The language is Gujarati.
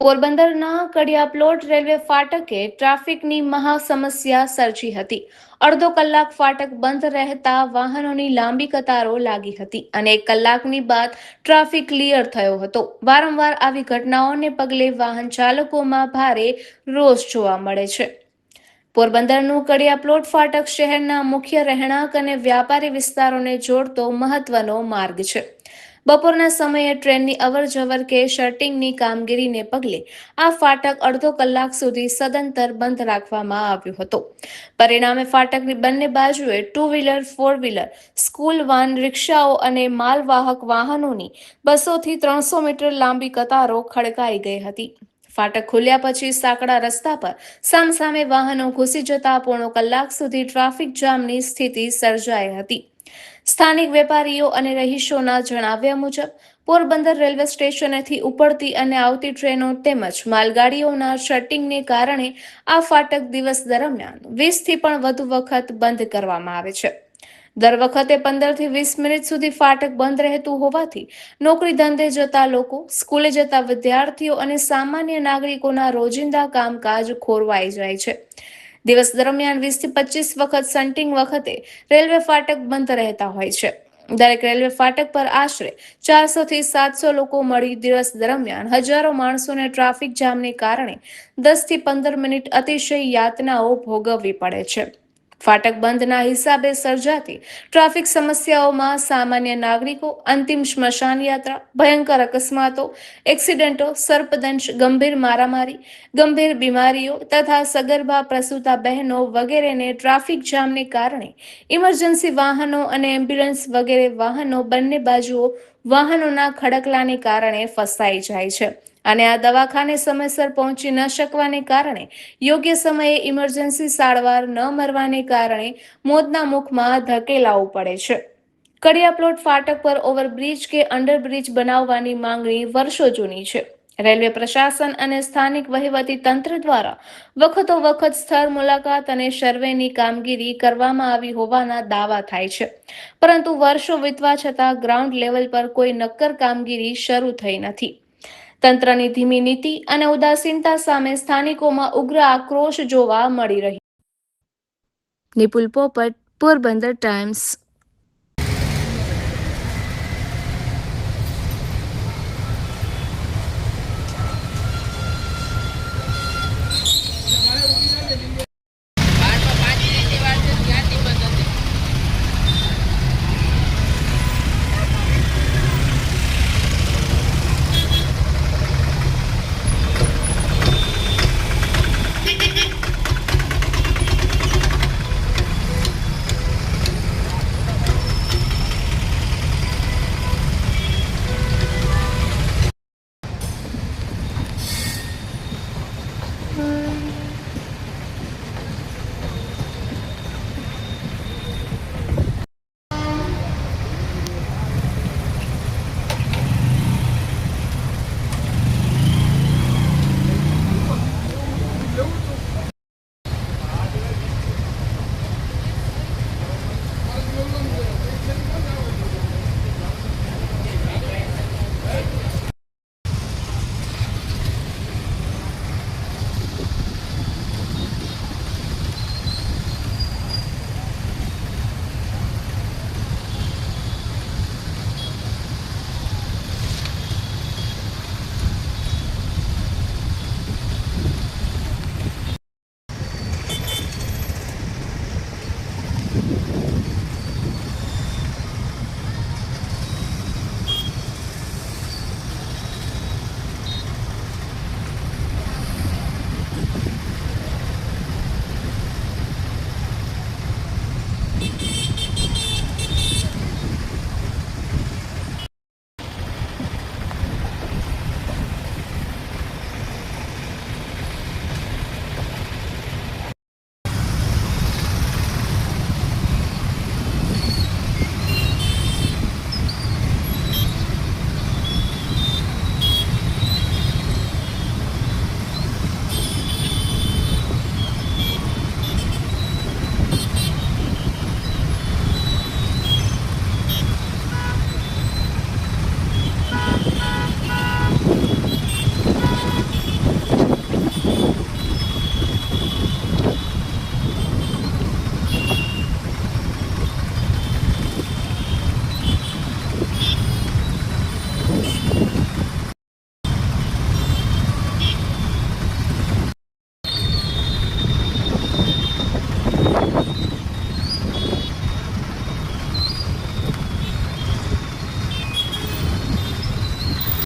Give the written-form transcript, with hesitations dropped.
પોરબંદરના કડિયાપ્લોટ રેલવે ફાટકે ટ્રાફિકની મહાસમસ્યા સર્જી હતી. અડધો કલાક ફાટક બંધ રહેતા વાહનોની લાંબી કતારો લાગી હતી અને 1 કલાકની બાદ ટ્રાફિક ક્લિયર થયો હતો. વારંવાર આવી ઘટનાઓને પગલે વાહન ચાલકોમાં ભારે રોષ જોવા મળે છે. પોરબંદરનું કડિયાપ્લોટ ફાટક શહેરના મુખ્ય રહેણાંક અને વ્યાપારી વિસ્તારોને જોડતો મહત્વનો માર્ગ છે. બપોરના સમયે ટ્રેનની અવરજવર કે શર્ટિંગની કામગીરીને પગલે આ ફાટક અડધો કલાક સુધી સદંતર બંધ રાખવામાં આવ્યો હતો. પરિણામે ફાટકની બંને બાજુએ two wheeler, four wheeler, school van, રિક્ષાઓ અને માલવાહક વાહનોની 200 થી 300 મીટર લાંબી કતારો ખડકાઈ ગઈ હતી. ફાટક ખુલ્યા પછી સાંકડા રસ્તા પર સામસામે વાહનો ઘૂસી જતા પોણો કલાક સુધી ટ્રાફિક જામની સ્થિતિ સર્જાઈ હતી. સ્થાનિક વેપારીઓ અને રહીશોના જણાવ્યા મુજબ પોરબંદર રેલવે સ્ટેશનેથી ઉપડતી અને આવતી ટ્રેનો તેમજ માલગાડીઓના શટિંગને કારણે આ ફાટક દિવસ દરમિયાન 20થી પણ વધુ વખત બંધ કરવામાં આવે છે. દર વખતે 15થી 20 મિનિટ સુધી ફાટક બંધ રહેતું હોવાથી નોકરી ધંધે જતા લોકો, સ્કૂલે જતા વિદ્યાર્થીઓ અને સામાન્ય નાગરિકોના રોજિંદા કામકાજ ખોરવાઈ જાય છે. દિવસ દરમિયાન 20થી 25 વખત શન્ટિંગ વખતે રેલવે ફાટક બંધ રહેતા હોય છે. દરેક રેલવે ફાટક પર આશરે 400થી 700 લોકો મળી દિવસ દરમિયાન હજારો માણસોને ટ્રાફિક જામને કારણે 10થી 15 મિનિટ અતિશય યાતનાઓ ભોગવવી પડે છે. ફાટક બંધના હિસાબે સર્જાતી ટ્રાફિક સમસ્યાઓમાં સામાન્ય નાગરિકો, અંતિમ સ્મશાન યાત્રા, ભયંકર અકસ્માતો, એક્સિડન્ટો, સર્પદંશ, ગંભીર મારામારી, ગંભીર બીમારીઓ તથા સગર્ભા પ્રસૂતા બહેનો વગેરેને ટ્રાફિક જામને કારણે ઇમરજન્સી વાહનો અને એમ્બ્યુલન્સ વગેરે વાહનો બંને બાજુઓ વાહનોના ખડકલાને કારણે ફસાઈ જાય છે અને આ દવાખાને સમયસર પહોંચી ન શકવાને કારણે યોગ્ય સમયે ઇમરજન્સી સારવાર ન મળવાને કારણે મોતના મુખમાં ધકેલાવું પડે છે. કડિયાપ્લોટ ફાટક પર ઓવરબ્રિજ કે અંડરબ્રિજ બનાવવાની માંગણી વર્ષો જૂની છે. રેલવે પ્રશાસન અને સ્થાનિક વહીવટી તંત્ર દ્વારા વખતોવખત સ્થળ મુલાકાત અને સર્વેની કામગીરી કરવામાં આવી હોવાના દાવા થાય છે. પરંતુ વર્ષો વીતવા છતાં ગ્રાઉન્ડ લેવલ પર કોઈ નક્કર કામગીરી શરૂ થઈ નથી. તંત્રની ધીમી નીતિ અને ઉદાસીનતા સામે સ્થાનિકોમાં ઉગ્ર આક્રોશ જોવા મળી રહ્યો. નિપુલ પોપટ, પોરબંદર ટાઈમ્સ.